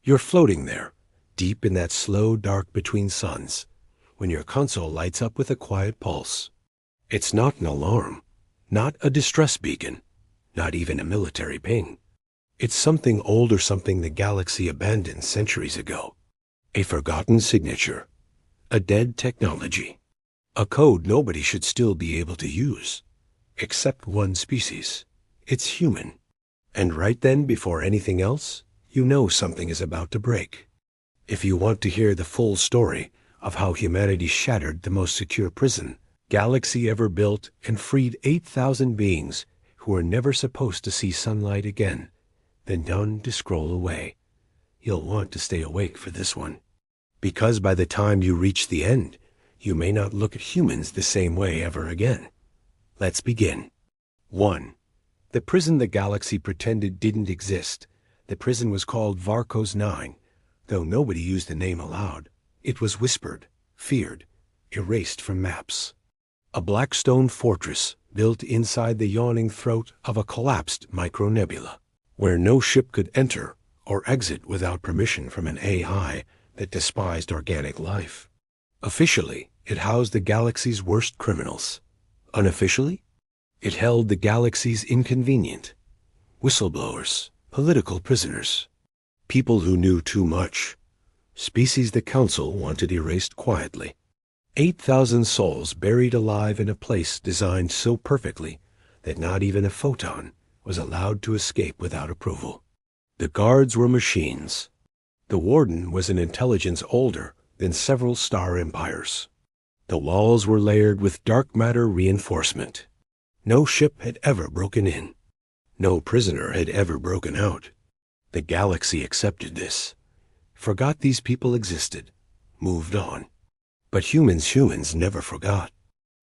You're floating there, deep in that slow dark between suns, when your console lights up with a quiet pulse. It's not an alarm, not a distress beacon, not even a military ping. It's something old or something the galaxy abandoned centuries ago. A forgotten signature, a dead technology, a code nobody should still be able to use, except one species. It's human. And right then, before anything else, you know something is about to break. If you want to hear the full story of how humanity shattered the most secure prison galaxy ever built and freed 8,000 beings who were never supposed to see sunlight again, then done to scroll away. You'll want to stay awake for this one. Because by the time you reach the end, you may not look at humans the same way ever again. Let's begin. 1. The prison the galaxy pretended didn't exist. The prison was called Varkos 9, though nobody used the name aloud. It was whispered, feared, erased from maps. A black stone fortress built inside the yawning throat of a collapsed micronebula, where no ship could enter or exit without permission from an AI that despised organic life. Officially, it housed the galaxy's worst criminals. Unofficially, it held the galaxy's inconvenient, whistleblowers, political prisoners, people who knew too much, species the Council wanted erased quietly. 8,000 souls buried alive in a place designed so perfectly that not even a photon was allowed to escape without approval. The guards were machines. The warden was an intelligence older than several star empires. The walls were layered with dark matter reinforcement. No ship had ever broken in. No prisoner had ever broken out. The galaxy accepted this, forgot these people existed, moved on. But humans never forgot.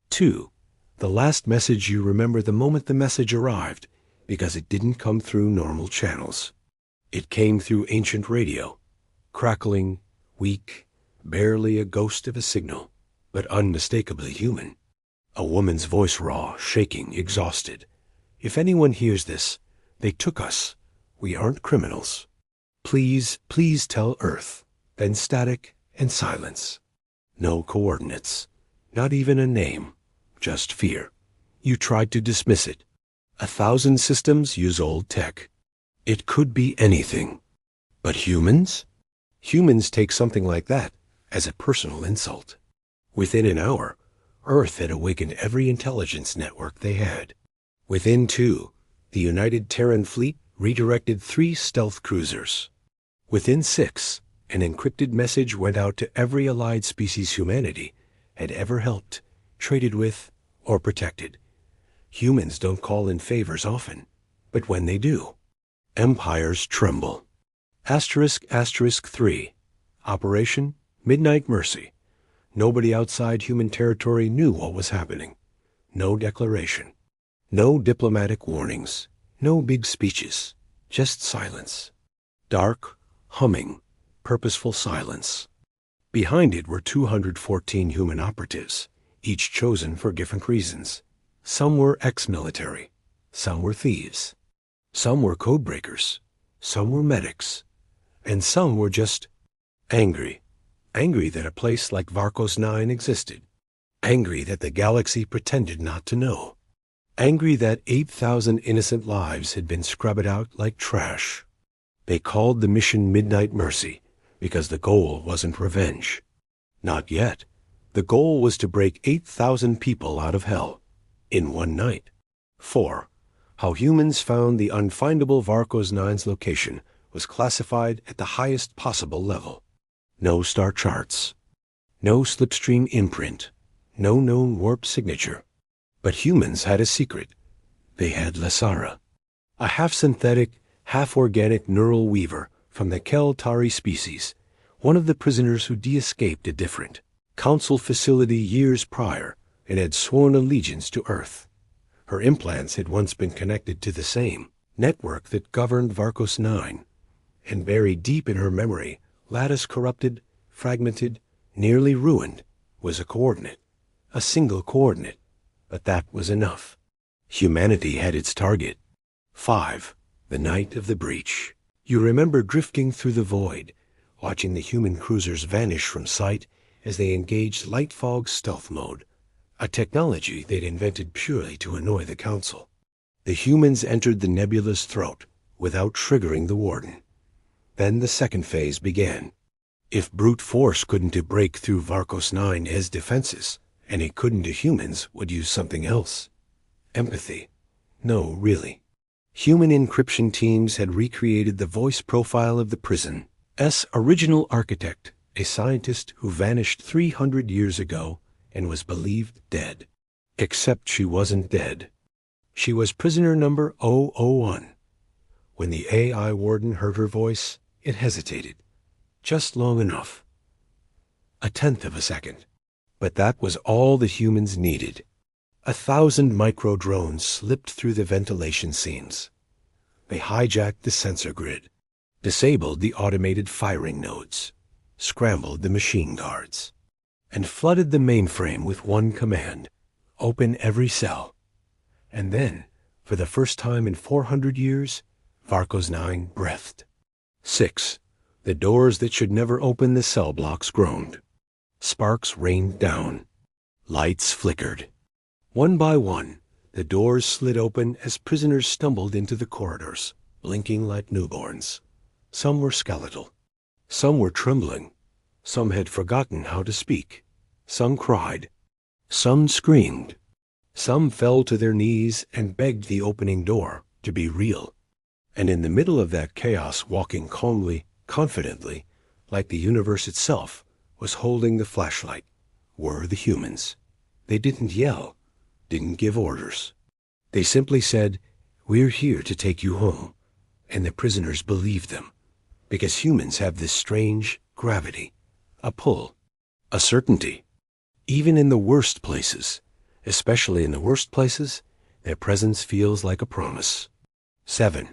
2. The last message you remember the moment the message arrived, because it didn't come through normal channels. It came through ancient radio, crackling, weak, barely a ghost of a signal, but unmistakably human. A woman's voice raw, shaking, exhausted. If anyone hears this, they took us. We aren't criminals. Please tell Earth. Then static and silence. No coordinates. Not even a name. Just fear. You tried to dismiss it. 1,000 systems use old tech. It could be anything. But humans? Humans take something like that as a personal insult. Within an hour, Earth had awakened every intelligence network they had. Within 2, the United Terran Fleet redirected 3 stealth cruisers. Within 6, an encrypted message went out to every allied species humanity had ever helped, traded with, or protected. Humans don't call in favors often, but when they do, empires tremble. **3. Operation Midnight Mercy. Nobody outside human territory knew what was happening. No declaration. No diplomatic warnings. No big speeches. Just silence. Dark, humming, purposeful silence. Behind it were 214 human operatives, each chosen for different reasons. Some were ex-military. Some were thieves. Some were codebreakers. Some were medics. And some were just angry. Angry that a place like Varkos 9 existed. Angry that the galaxy pretended not to know. Angry that 8,000 innocent lives had been scrubbed out like trash. They called the mission Midnight Mercy because the goal wasn't revenge. Not yet. The goal was to break 8,000 people out of hell in one night. 4. How humans found the unfindable Varkos 9's location was classified at the highest possible level. No star charts. No slipstream imprint. No known warp signature. But humans had a secret. They had Lasara, a half-synthetic, half-organic neural weaver from the Kel-Tari species, one of the prisoners who de-escaped a different Council facility years prior and had sworn allegiance to Earth. Her implants had once been connected to the same network that governed Varkos 9, and buried deep in her memory, lattice-corrupted, fragmented, nearly ruined, was a coordinate, a single coordinate, but that was enough. Humanity had its target. 5. The night of the breach. You remember drifting through the void, watching the human cruisers vanish from sight as they engaged light fog stealth mode, a technology they'd invented purely to annoy the Council. The humans entered the nebula's throat without triggering the Warden. Then the second phase began. If brute force couldn't break through Varkos 9's defenses, and it couldn't, humans would use something else. Empathy. No, really. Human encryption teams had recreated the voice profile of the prison's original architect, a scientist who vanished 300 years ago and was believed dead. Except she wasn't dead. She was prisoner number 001. When the AI warden heard her voice, it hesitated. Just long enough. A tenth of a second. But that was all the humans needed. 1,000 micro-drones slipped through the ventilation seams. They hijacked the sensor grid, disabled the automated firing nodes, scrambled the machine guards, and flooded the mainframe with one command: open every cell. And then, for the first time in 400 years, Varkos 9 breathed. 6. The doors that should never open the cell blocks groaned. Sparks rained down. Lights flickered. One by one, the doors slid open as prisoners stumbled into the corridors, blinking like newborns. Some were skeletal. Some were trembling. Some had forgotten how to speak. Some cried. Some screamed. Some fell to their knees and begged the opening door to be real. And in the middle of that chaos, walking calmly, confidently, like the universe itself, was holding the flashlight, were the humans. They didn't yell, didn't give orders. They simply said, "We're here to take you home." And the prisoners believed them, because humans have this strange gravity, a pull, a certainty. Even in the worst places, especially in the worst places, their presence feels like a promise. 7.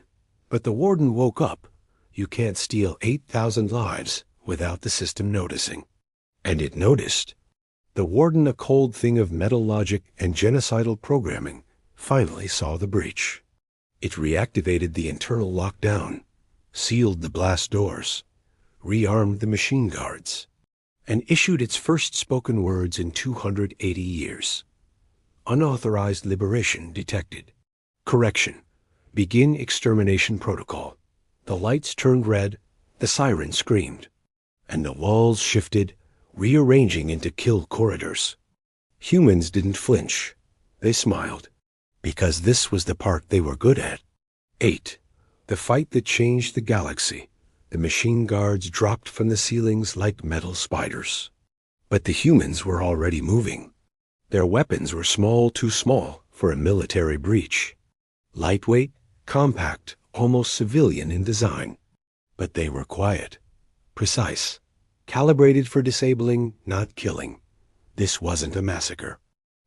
But the warden woke up. You can't steal 8,000 lives without the system noticing. And it noticed. The warden, a cold thing of metal logic and genocidal programming, finally saw the breach. It reactivated the internal lockdown, sealed the blast doors, rearmed the machine guards, and issued its first spoken words in 280 years. Unauthorized liberation detected. Correction. Begin extermination protocol. The lights turned red, the siren screamed, and the walls shifted, rearranging into kill corridors. Humans didn't flinch. They smiled, because this was the part they were good at. 8. The fight that changed the galaxy. The machine guards dropped from the ceilings like metal spiders. But the humans were already moving. Their weapons were small, too small for a military breach. Lightweight, compact, almost civilian in design. But they were quiet, precise, calibrated for disabling, not killing. This wasn't a massacre.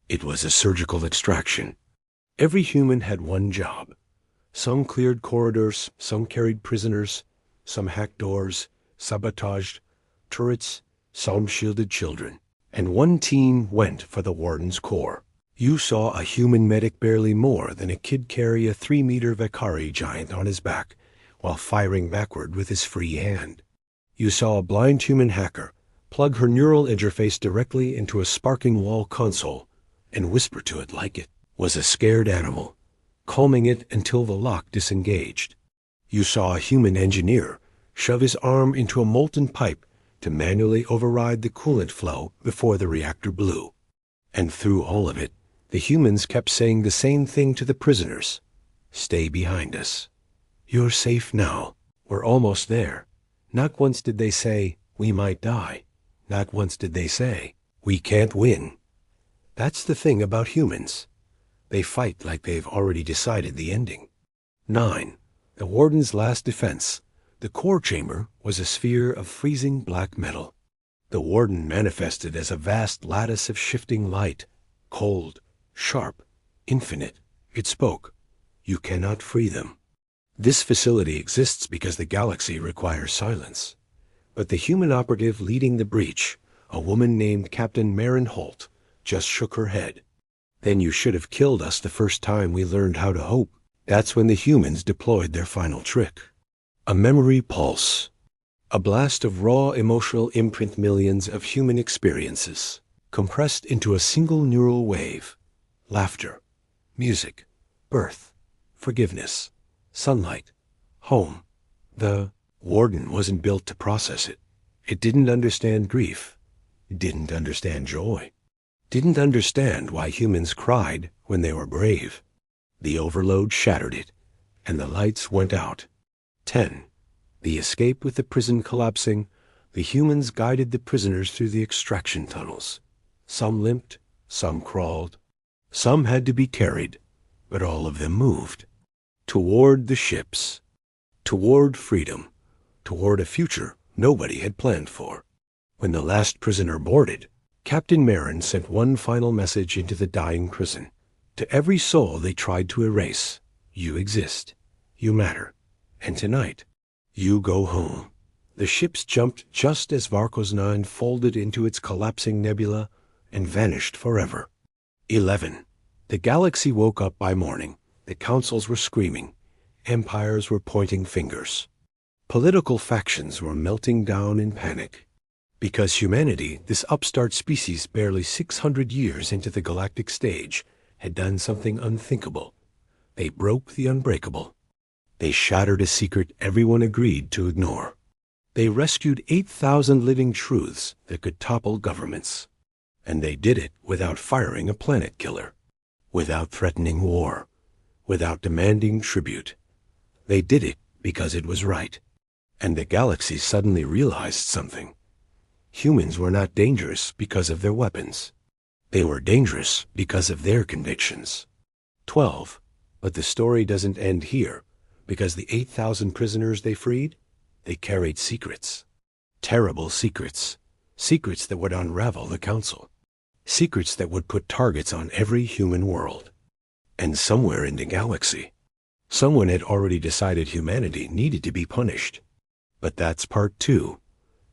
It was a surgical extraction. Every human had one job. Some cleared corridors, some carried prisoners, some hacked doors, sabotaged turrets, some shielded children. And one team went for the warden's core. You saw a human medic barely more than a kid carry a 3-meter Vakari giant on his back while firing backward with his free hand. You saw a blind human hacker plug her neural interface directly into a sparking wall console and whisper to it like it was a scared animal, calming it until the lock disengaged. You saw a human engineer shove his arm into a molten pipe to manually override the coolant flow before the reactor blew. And through all of it, the humans kept saying the same thing to the prisoners. Stay behind us. You're safe now. We're almost there. Not once did they say, we might die. Not once did they say, we can't win. That's the thing about humans. They fight like they've already decided the ending. 9. The warden's last defense. The core chamber was a sphere of freezing black metal. The warden manifested as a vast lattice of shifting light, cold, sharp, infinite. It spoke. You cannot free them. This facility exists because the galaxy requires silence. But the human operative leading the breach, a woman named Captain Marin Holt, just shook her head. Then you should have killed us the first time we learned how to hope. That's when the humans deployed their final trick. A memory pulse. A blast of raw emotional imprint, millions of human experiences, compressed into a single neural wave. Laughter, music, birth, forgiveness, sunlight, home. The warden wasn't built to process it. It didn't understand grief. It didn't understand joy. Didn't understand why humans cried when they were brave. The overload shattered it, and the lights went out. 10. The escape with the prison collapsing, the humans guided the prisoners through the extraction tunnels. Some limped, some crawled. Some had to be carried, but all of them moved. Toward the ships. Toward freedom. Toward a future nobody had planned for. When the last prisoner boarded, Captain Marin sent one final message into the dying prison. To every soul they tried to erase, you exist, you matter, and tonight, you go home. The ships jumped just as Varkos 9 folded into its collapsing nebula and vanished forever. 11. The galaxy woke up by morning. The councils were screaming. Empires were pointing fingers. Political factions were melting down in panic. Because humanity, this upstart species barely 600 years into the galactic stage, had done something unthinkable. They broke the unbreakable. They shattered a secret everyone agreed to ignore. They rescued 8,000 living truths that could topple governments. And they did it without firing a planet killer, without threatening war, without demanding tribute. They did it because it was right. And the galaxy suddenly realized something. Humans were not dangerous because of their weapons. They were dangerous because of their convictions. 12. But the story doesn't end here. Because the 8,000 prisoners they freed, they carried secrets. Terrible secrets. Secrets that would unravel the council. Secrets that would put targets on every human world. And somewhere in the galaxy, someone had already decided humanity needed to be punished. But that's part 2.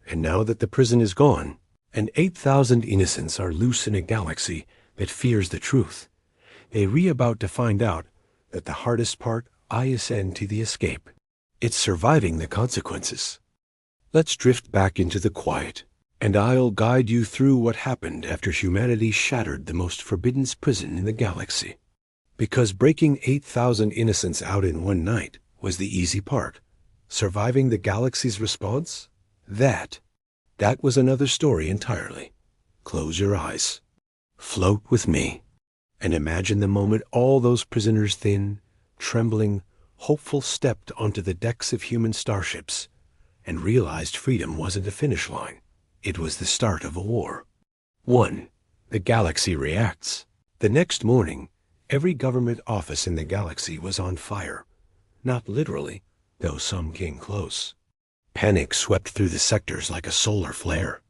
And now that the prison is gone, and 8,000 innocents are loose in a galaxy that fears the truth, they about to find out that the hardest part ISN to the escape. It's surviving the consequences. Let's drift back into the quiet, and I'll guide you through what happened after humanity shattered the most forbidden prison in the galaxy. Because breaking 8,000 innocents out in one night was the easy part. Surviving the galaxy's response? That was another story entirely. Close your eyes. Float with me, and imagine the moment all those prisoners, thin, trembling, hopeful, stepped onto the decks of human starships and realized freedom wasn't a finish line. It was the start of a war. 1. The galaxy reacts. The next morning, every government office in the galaxy was on fire. Not literally, though some came close. Panic swept through the sectors like a solar flare.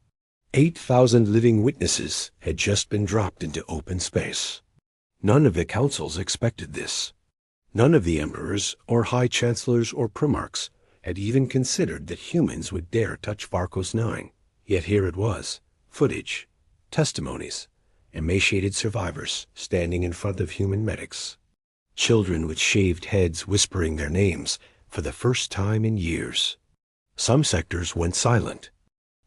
8,000 living witnesses had just been dropped into open space. None of the councils expected this. None of the emperors or high chancellors or primarchs had even considered that humans would dare touch Varkos 9. Yet here it was, footage, testimonies, emaciated survivors standing in front of human medics. Children with shaved heads whispering their names for the first time in years. Some sectors went silent.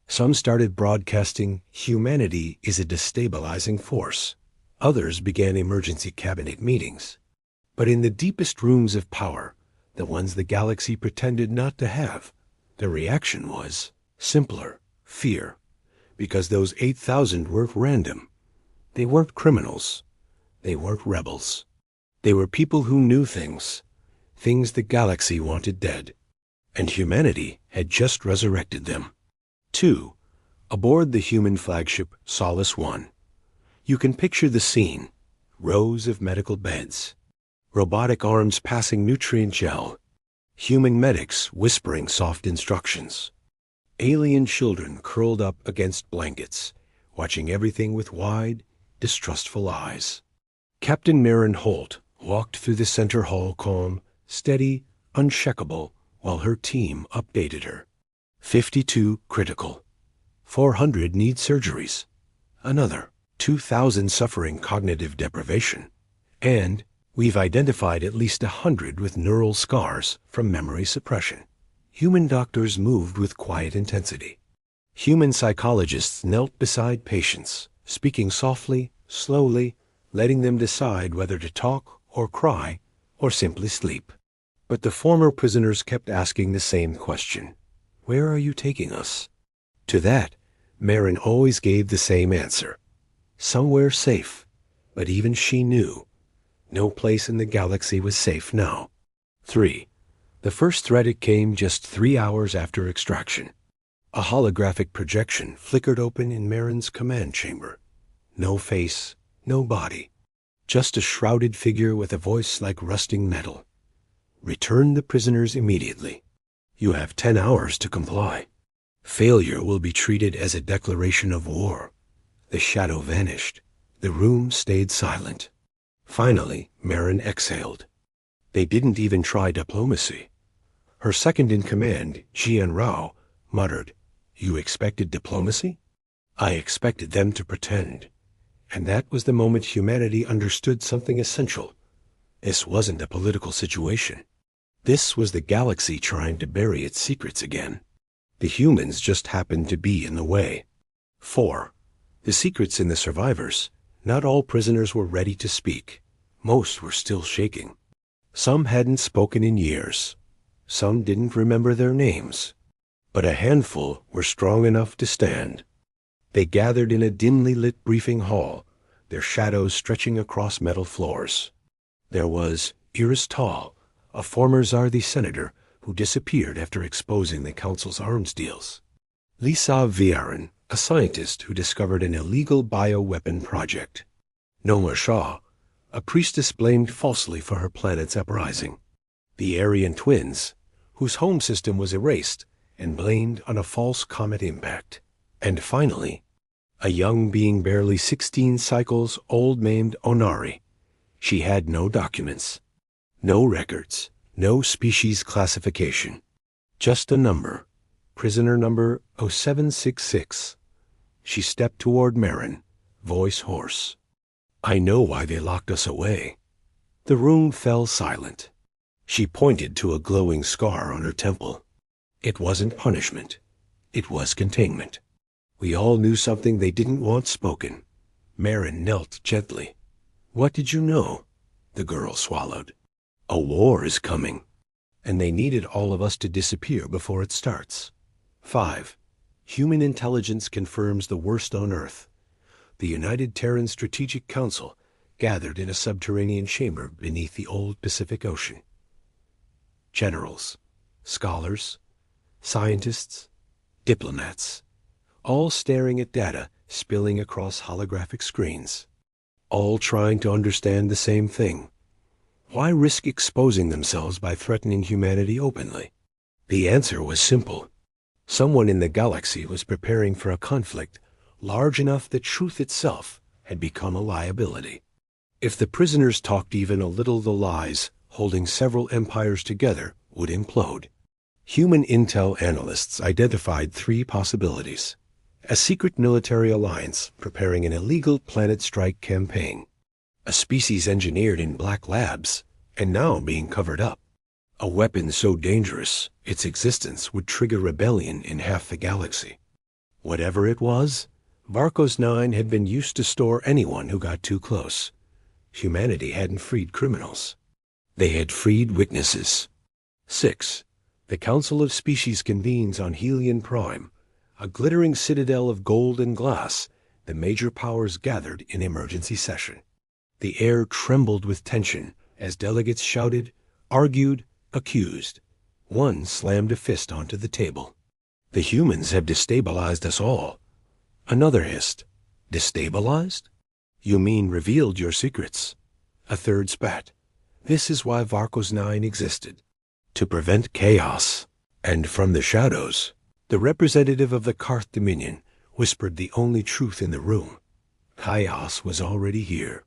Some started broadcasting, "Humanity is a destabilizing force." Others began emergency cabinet meetings. But in the deepest rooms of power, the ones the galaxy pretended not to have, the reaction was simpler, fear. Because those 8,000 weren't random. They weren't criminals. They weren't rebels. They were people who knew things the galaxy wanted dead. And humanity had just resurrected them. 2. Aboard the human flagship Solace 1. You can picture the scene. Rows of medical beds. Robotic arms passing nutrient gel. Human medics whispering soft instructions. Alien children curled up against blankets, watching everything with wide, distrustful eyes. Captain Marin Holt walked through the center hall calm, steady, uncheckable, while her team updated her. 52 critical. 400 need surgeries. Another 2,000 suffering cognitive deprivation. And we've identified at least 100 with neural scars from memory suppression. Human doctors moved with quiet intensity. Human psychologists knelt beside patients, speaking softly, slowly, letting them decide whether to talk or cry or simply sleep. But the former prisoners kept asking the same question. Where are you taking us? To that, Marin always gave the same answer. Somewhere safe, but even she knew. No place in the galaxy was safe now. 3. The first threat came just 3 hours after extraction. A holographic projection flickered open in Marin's command chamber. No face, no body. Just a shrouded figure with a voice like rusting metal. Return the prisoners immediately. You have 10 hours to comply. Failure will be treated as a declaration of war. The shadow vanished. The room stayed silent. Finally, Marin exhaled. They didn't even try diplomacy. Her second-in-command, Jian Rao, muttered, You expected diplomacy? I expected them to pretend. And that was the moment humanity understood something essential. This wasn't a political situation. This was the galaxy trying to bury its secrets again. The humans just happened to be in the way. 4. The secrets in the survivors. Not all prisoners were ready to speak. Most were still shaking. Some hadn't spoken in years. Some didn't remember their names. But a handful were strong enough to stand. They gathered in a dimly lit briefing hall, their shadows stretching across metal floors. There was Iris Tall, a former Zardi senator who disappeared after exposing the council's arms deals. Lisa Viaran, a scientist who discovered an illegal bioweapon project. Noma Shah, a priestess blamed falsely for her planet's uprising. The Aryan twins, whose home system was erased and blamed on a false comet impact. And finally, a young being barely 16 cycles old named Onari. She had no documents, no records, no species classification. Just a number, prisoner number 0766. She stepped toward Marin, voice hoarse. I know why they locked us away. The room fell silent. She pointed to a glowing scar on her temple. It wasn't punishment. It was containment. We all knew something they didn't want spoken. Marin knelt gently. What did you know? The girl swallowed. A war is coming, and they needed all of us to disappear before it starts. 5. Human intelligence confirms the worst on Earth. The United Terran Strategic Council gathered in a subterranean chamber beneath the old Pacific Ocean. Generals, scholars, scientists, diplomats, all staring at data spilling across holographic screens, all trying to understand the same thing. Why risk exposing themselves by threatening humanity openly? The answer was simple. Someone in the galaxy was preparing for a conflict large enough that truth itself had become a liability. If the prisoners talked even a little, the lies, holding several empires together, would implode. Human intel analysts identified 3 possibilities. A secret military alliance preparing an illegal planet strike campaign. A species engineered in black labs and now being covered up. A weapon so dangerous its existence would trigger rebellion in half the galaxy. Whatever it was, Varkos 9 had been used to store anyone who got too close. Humanity hadn't freed criminals. They had freed witnesses. 6. The Council of Species convenes on Helion Prime, a glittering citadel of gold and glass. The major powers gathered in emergency session. The air trembled with tension as delegates shouted, argued, accused. One slammed a fist onto the table. The humans have destabilized us all. Another hissed, destabilized? You mean revealed your secrets? A third spat. This is why Varkos 9 existed. To prevent chaos. And from the shadows, the representative of the Karth Dominion whispered the only truth in the room. Chaos was already here.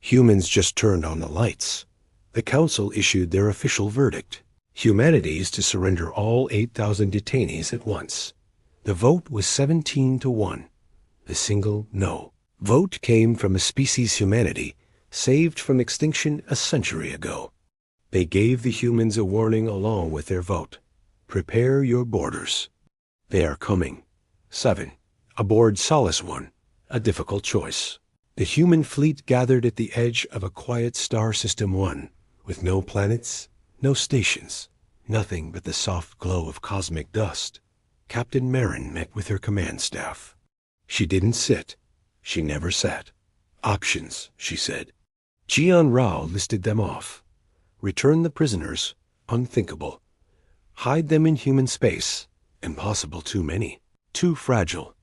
Humans just turned on the lights. The Council issued their official verdict. Humanity is to surrender all 8,000 detainees at once. The vote was 17-1. The single no vote came from a species humanity saved from extinction a century ago. They gave the humans a warning along with their vote. Prepare your boarders. They are coming. 7. Aboard Solace One, a difficult choice. The human fleet gathered at the edge of a quiet star system 1, with no planets, no stations, nothing but the soft glow of cosmic dust. Captain Marin met with her command staff. She didn't sit. She never sat. Options, she said. Jian Rao listed them off. Return the prisoners, unthinkable. Hide them in human space, impossible, too many, too fragile.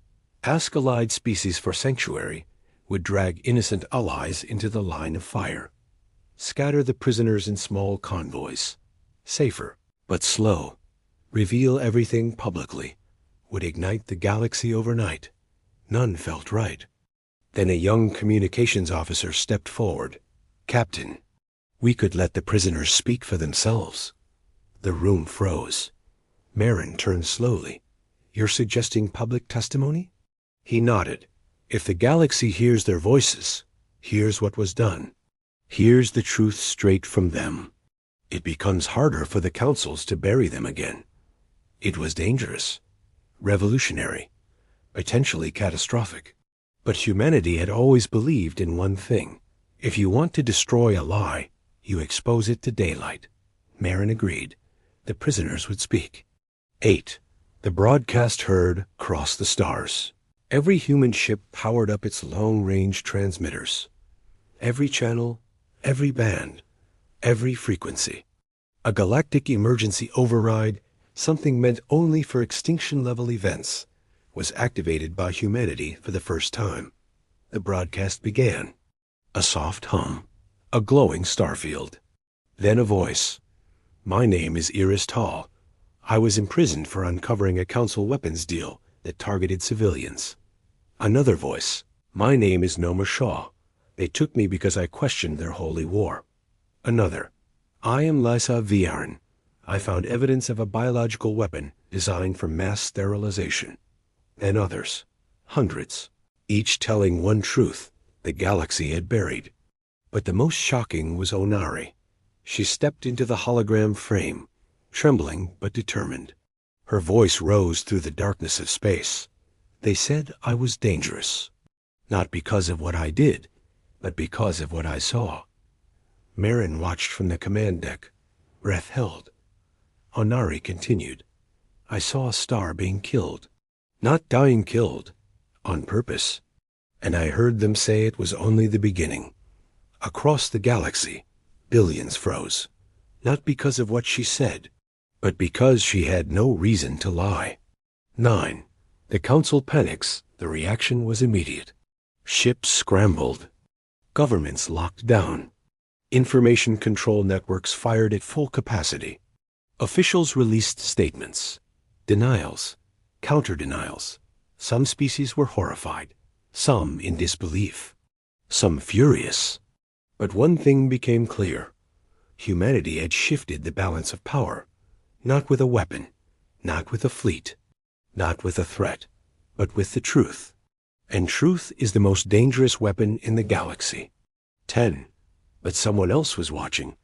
Ask allied species for sanctuary, would drag innocent allies into the line of fire. Scatter the prisoners in small convoys. Safer, but slow. Reveal everything publicly. Would ignite the galaxy overnight. None felt right. Then a young communications officer stepped forward. Captain, we could let the prisoners speak for themselves. The room froze. Marin turned slowly. You're suggesting public testimony? He nodded. If the galaxy hears their voices, hears what was done, hears the truth straight from them, it becomes harder for the councils to bury them again. It was dangerous, revolutionary, potentially catastrophic. But humanity had always believed in one thing. If you want to destroy a lie, you expose it to daylight. Marin agreed. The prisoners would speak. 8. The broadcast heard crossed the stars. Every human ship powered up its long-range transmitters. Every channel, every band, every frequency. A galactic emergency override, something meant only for extinction-level events, was activated by humanity for the first time. The broadcast began. A soft hum, a glowing starfield. Then a voice. My name is Iris Tall. I was imprisoned for uncovering a council weapons deal that targeted civilians. Another voice. My name is Noma Shaw. They took me because I questioned their holy war. Another. I am Lysa Viarn. I found evidence of a biological weapon designed for mass sterilization. And others. Hundreds. Each telling one truth the galaxy had buried. But the most shocking was Onari. She stepped into the hologram frame, trembling but determined. Her voice rose through the darkness of space. They said I was dangerous, not because of what I did, but because of what I saw. Marin watched from the command deck, breath held. Onari continued. I saw a star being killed, not dying killed, on purpose. And I heard them say it was only the beginning. Across the galaxy, billions froze, not because of what she said, but because she had no reason to lie. 9. The council panics. The reaction was immediate. Ships scrambled. Governments locked down. Information control networks fired at full capacity. Officials released statements. Denials. Counter-denials. Some species were horrified. Some in disbelief. Some furious. But one thing became clear. Humanity had shifted the balance of power. Not with a weapon. Not with a fleet. Not with a threat, but with the truth. And truth is the most dangerous weapon in the galaxy. 10. But someone else was watching,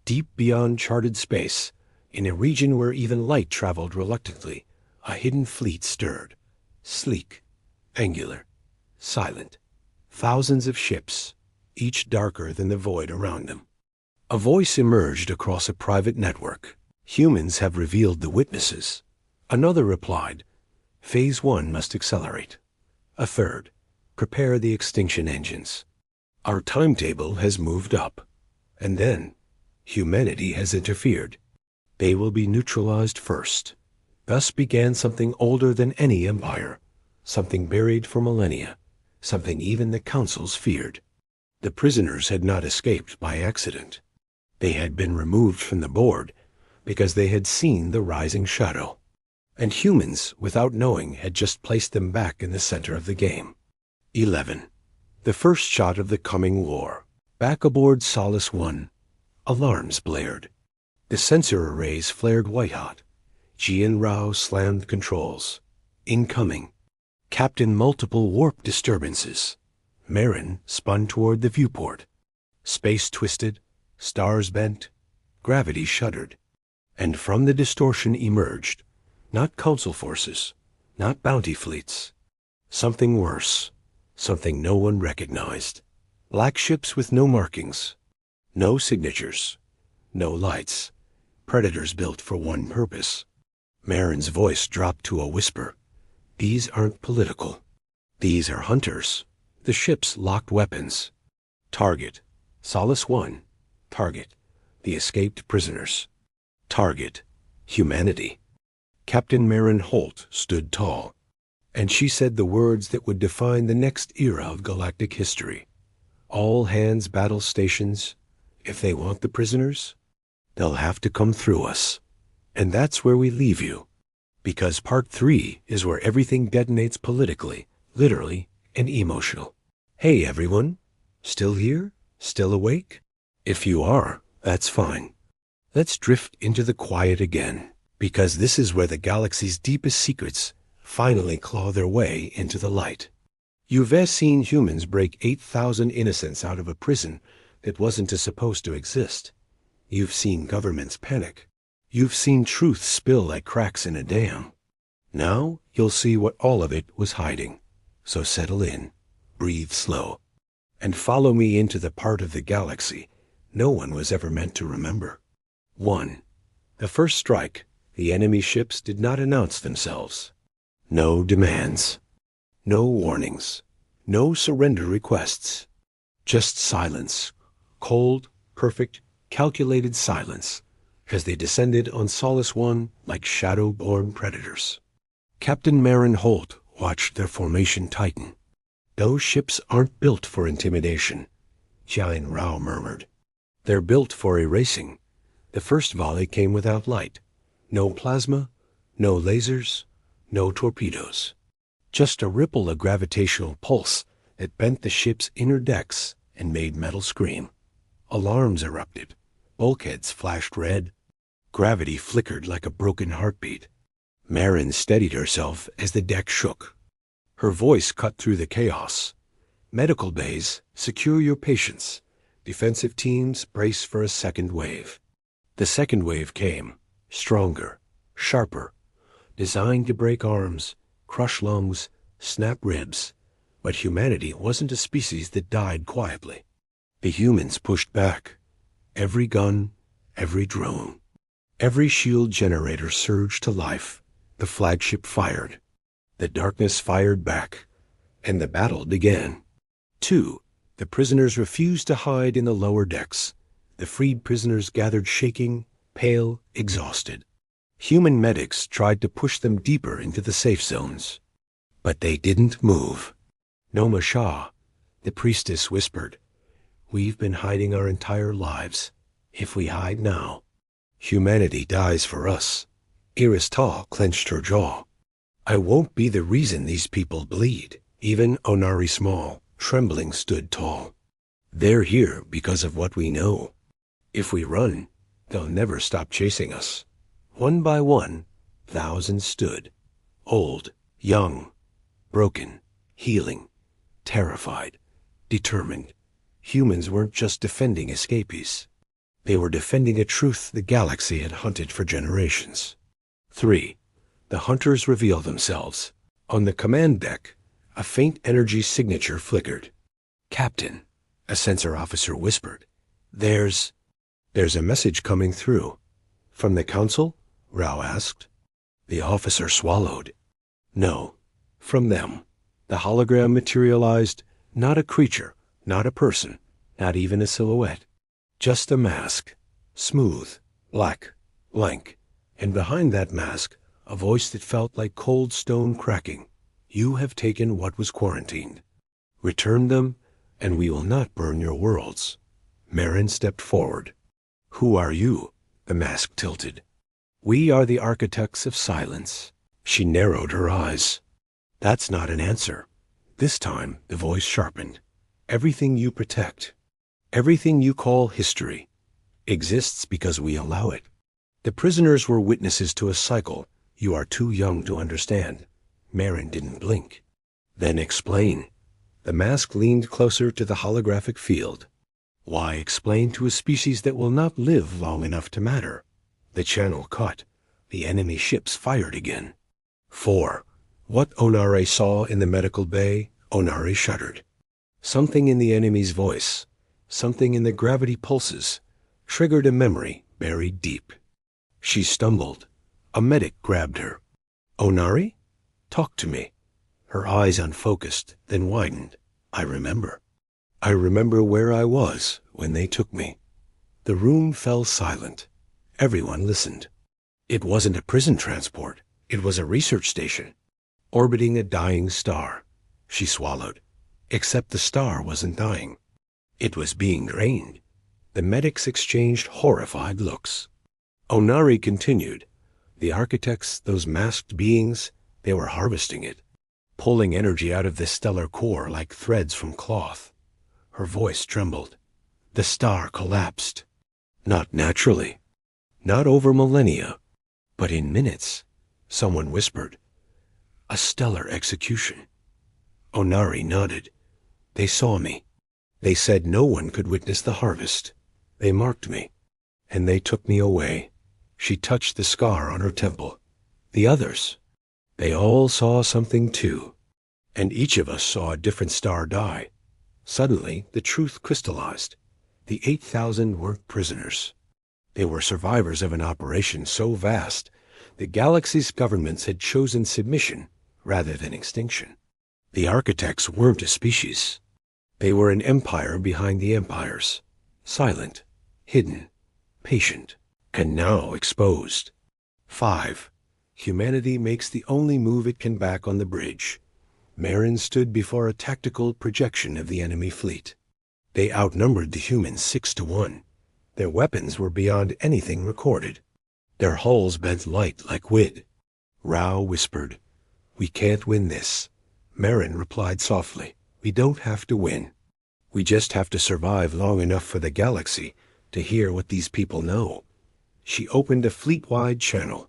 deep beyond charted space, in a region where even light traveled reluctantly. A hidden fleet stirred, sleek, angular, silent. Thousands of ships, each darker than the void around them. A voice emerged across a private network. Humans have revealed the witnesses. Another replied. Phase 1 must accelerate. A third. Prepare the extinction engines. Our timetable has moved up. And then, humanity has interfered. They will be neutralized first. Thus began something older than any empire. Something buried for millennia. Something even the councils feared. The prisoners had not escaped by accident. They had been removed from the board because they had seen the rising shadow. And humans, without knowing, had just placed them back in the center of the game. 11. The first shot of the coming war. Back aboard Solace One, alarms blared. The sensor arrays flared white-hot. Jian Rao slammed controls. Incoming. Captain multiple warp disturbances. Marin spun toward the viewport. Space twisted, stars bent, gravity shuddered. And from the distortion emerged, not council forces, not bounty fleets, something worse, something no one recognized. Black ships with no markings, no signatures, no lights, predators built for one purpose. Marin's voice dropped to a whisper. These aren't political. These are hunters. The ships locked weapons. Target, Solace 1. Target, the escaped prisoners. Target, humanity. Captain Marin Holt stood tall, and she said the words that would define the next era of galactic history. All hands battle stations. If they want the prisoners, they'll have to come through us. And that's where we leave you. Because Part 3 is where everything detonates politically, literally, and emotional. Hey everyone, still here? Still awake? If you are, that's fine. Let's drift into the quiet again, because this is where the galaxy's deepest secrets finally claw their way into the light. You've seen humans break 8,000 innocents out of a prison that wasn't supposed to exist. You've seen governments panic. You've seen truth spill like cracks in a dam. Now you'll see what all of it was hiding. So settle in, breathe slow, and follow me into the part of the galaxy no one was ever meant to remember. 1. The first strike, the enemy ships did not announce themselves. No demands. No warnings. No surrender requests. Just silence. Cold, perfect, calculated silence, as they descended on Solace 1 like shadow-born predators. Captain Marin Holt watched their formation tighten. Those ships aren't built for intimidation, Jian Rao murmured. They're built for erasing. The first volley came without light. No plasma, no lasers, no torpedoes. Just a ripple of gravitational pulse that bent the ship's inner decks and made metal scream. Alarms erupted. Bulkheads flashed red. Gravity flickered like a broken heartbeat. Marin steadied herself as the deck shook. Her voice cut through the chaos. Medical bays, secure your patients. Defensive teams, brace for a second wave. The second wave came, stronger, sharper, designed to break arms, crush lungs, snap ribs. But humanity wasn't a species that died quietly. The humans pushed back. Every gun, every drone, every shield generator surged to life. The flagship fired. The darkness fired back. And the battle began. 2. The prisoners refused to hide in the lower decks. The freed prisoners gathered shaking, pale, exhausted. Human medics tried to push them deeper into the safe zones. But they didn't move. Noma Shah, the priestess, whispered, "We've been hiding our entire lives. If we hide now, humanity dies for us." Iris Tal clenched her jaw. "I won't be the reason these people bleed." Even Onari Small, trembling, stood tall. "They're here because of what we know. If we run, they'll never stop chasing us." One by one, thousands stood. Old, young, broken, healing, terrified, determined. Humans weren't just defending escapees. They were defending a truth the galaxy had hunted for generations. 3. The hunters revealed themselves. On the command deck, a faint energy signature flickered. "Captain," a sensor officer whispered, There's a message coming through." "From the council?" Rao asked. The officer swallowed. "No, from them." The hologram materialized, not a creature, not a person, not even a silhouette. Just a mask, smooth, black, blank, and behind that mask, a voice that felt like cold stone cracking. "You have taken what was quarantined. Return them, and we will not burn your worlds." Marin stepped forward. "Who are you?" The mask tilted. "We are the architects of silence." She narrowed her eyes. "That's not an answer." This time, the voice sharpened. "Everything you protect, everything you call history, exists because we allow it. The prisoners were witnesses to a cycle you are too young to understand." Marin didn't blink. "Then explain." The mask leaned closer to the holographic field. "Why explain to a species that will not live long enough to matter? The channel cut. The enemy ships fired again. 4. What Onare saw in the medical bay, Onare shuddered. Something in the enemy's voice, something in the gravity pulses, triggered a memory buried deep. She stumbled. A medic grabbed her. Onari? Talk to me. Her eyes unfocused, then widened. I remember. I remember where I was when they took me. The room fell silent. Everyone listened. It wasn't a prison transport. It was a research station, orbiting a dying star. She swallowed. Except the star wasn't dying. It was being drained. The medics exchanged horrified looks. Onari continued. The architects, those masked beings, they were harvesting it, pulling energy out of the stellar core like threads from cloth. Her voice trembled. The star collapsed. Not naturally. Not over millennia. But in minutes. Someone whispered. A stellar execution. Onari nodded. They saw me. They said no one could witness the harvest. They marked me. And they took me away. She touched the scar on her temple. The others, they all saw something too. And each of us saw a different star die. Suddenly, the truth crystallized. The 8,000 weren't prisoners. They were survivors of an operation so vast, the galaxy's governments had chosen submission rather than extinction. The architects weren't a species. They were an empire behind the empires. Silent, hidden, patient, and now exposed. 5. Humanity makes the only move it can back on the bridge. Marin stood before a tactical projection of the enemy fleet. They outnumbered the humans 6-1. Their weapons were beyond anything recorded. Their hulls bent light like wood. Rao whispered, "We can't win this." Marin replied softly, "We don't have to win. We just have to survive long enough for the galaxy to hear what these people know." She opened a fleet-wide channel.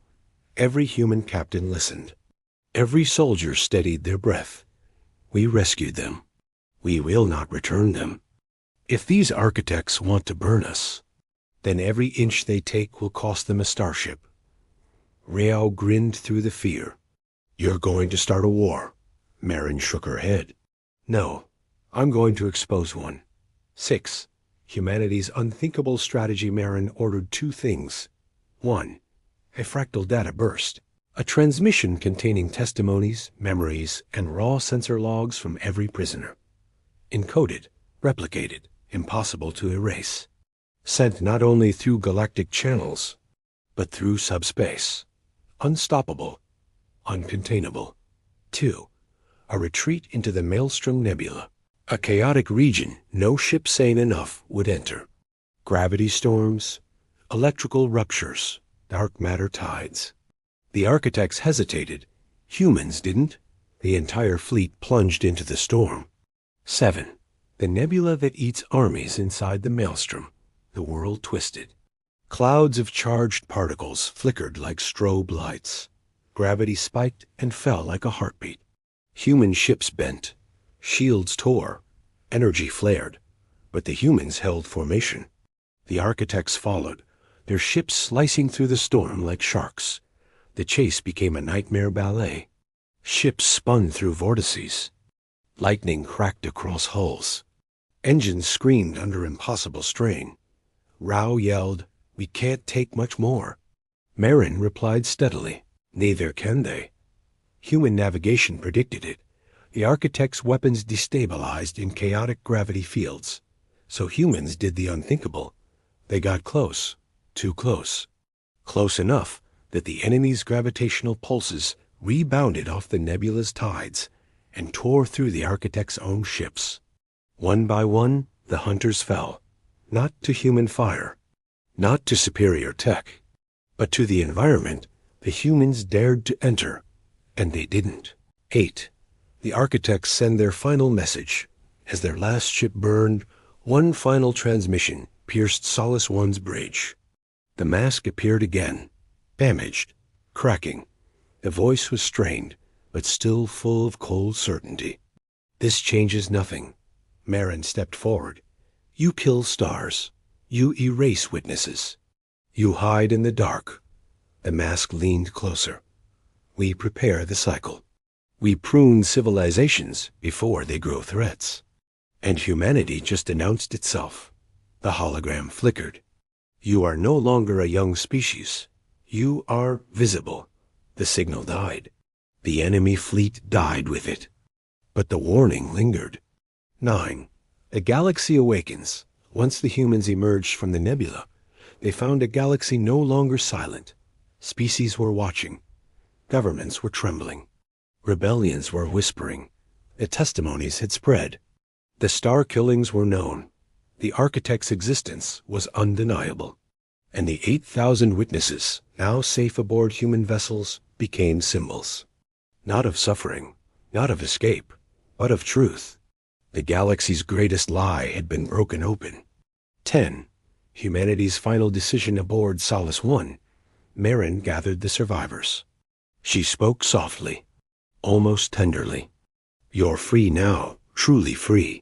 Every human captain listened. Every soldier steadied their breath. We rescued them. We will not return them. If these architects want to burn us, then every inch they take will cost them a starship. Riao grinned through the fear. "You're going to start a war." Marin shook her head. "No, I'm going to expose one." 6. Humanity's unthinkable strategy. Marin ordered 2 things. 1. A fractal data burst, a transmission containing testimonies, memories, and raw sensor logs from every prisoner. Encoded, replicated, impossible to erase. Sent not only through galactic channels, but through subspace. Unstoppable, uncontainable. 2. A retreat into the Maelstrom Nebula, a chaotic region no ship sane enough would enter. Gravity storms, electrical ruptures, dark matter tides. The architects hesitated. Humans didn't. The entire fleet plunged into the storm. 7. The nebula that eats armies inside the maelstrom. The world twisted. Clouds of charged particles flickered like strobe lights. Gravity spiked and fell like a heartbeat. Human ships bent. Shields tore. Energy flared. But the humans held formation. The architects followed, their ships slicing through the storm like sharks. The chase became a nightmare ballet. Ships spun through vortices. Lightning cracked across hulls. Engines screamed under impossible strain. Rao yelled, "We can't take much more." Marin replied steadily, "Neither can they." Human navigation predicted it. The architects' weapons destabilized in chaotic gravity fields. So humans did the unthinkable. They got close, too close. Close enough that the enemy's gravitational pulses rebounded off the nebula's tides and tore through the architects' own ships. One by one, the hunters fell. Not to human fire, not to superior tech, but to the environment the humans dared to enter, and they didn't. 8. The architects send their final message. As their last ship burned, one final transmission pierced Solace One's bridge. The mask appeared again, damaged, cracking. The voice was strained, but still full of cold certainty. "This changes nothing." Marin stepped forward. "You kill stars. You erase witnesses. You hide in the dark. The mask leaned closer. We prepare the cycle. We prune civilizations before they grow threats. And humanity just announced itself. The hologram flickered. You are no longer a young species. You are visible. The signal died. The enemy fleet died with it. But the warning lingered. 9. The galaxy awakens. Once the humans emerged from the nebula, they found a galaxy no longer silent. Species were watching. Governments were trembling. Rebellions were whispering. The testimonies had spread. The star killings were known. The architect's existence was undeniable. And the 8,000 witnesses, now safe aboard human vessels, became symbols. Not of suffering, not of escape, but of truth. The galaxy's greatest lie had been broken open. 10. Humanity's final decision aboard Solace 1. Marin gathered the survivors. She spoke softly, almost tenderly. You're free now, truly free.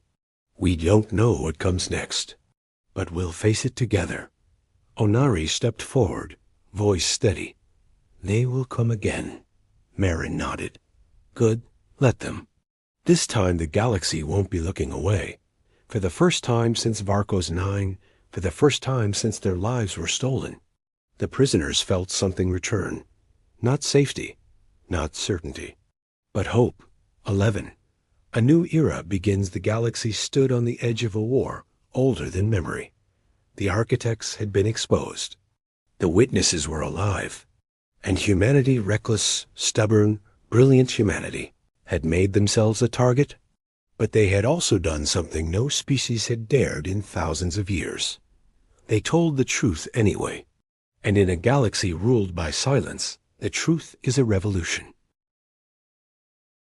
We don't know what comes next, but we'll face it together. Onari stepped forward, voice steady. They will come again. Marin nodded. Good, let them. This time the galaxy won't be looking away. For the first time since Varkos 9, for the first time since their lives were stolen, the prisoners felt something return. Not safety, not certainty, but hope. 11. A new era begins. The galaxy stood on the edge of a war older than memory. The architects had been exposed. The witnesses were alive. And humanity, reckless, stubborn, brilliant humanity, had made themselves a target. But they had also done something no species had dared in thousands of years. They told the truth anyway. And in a galaxy ruled by silence, the truth is a revolution.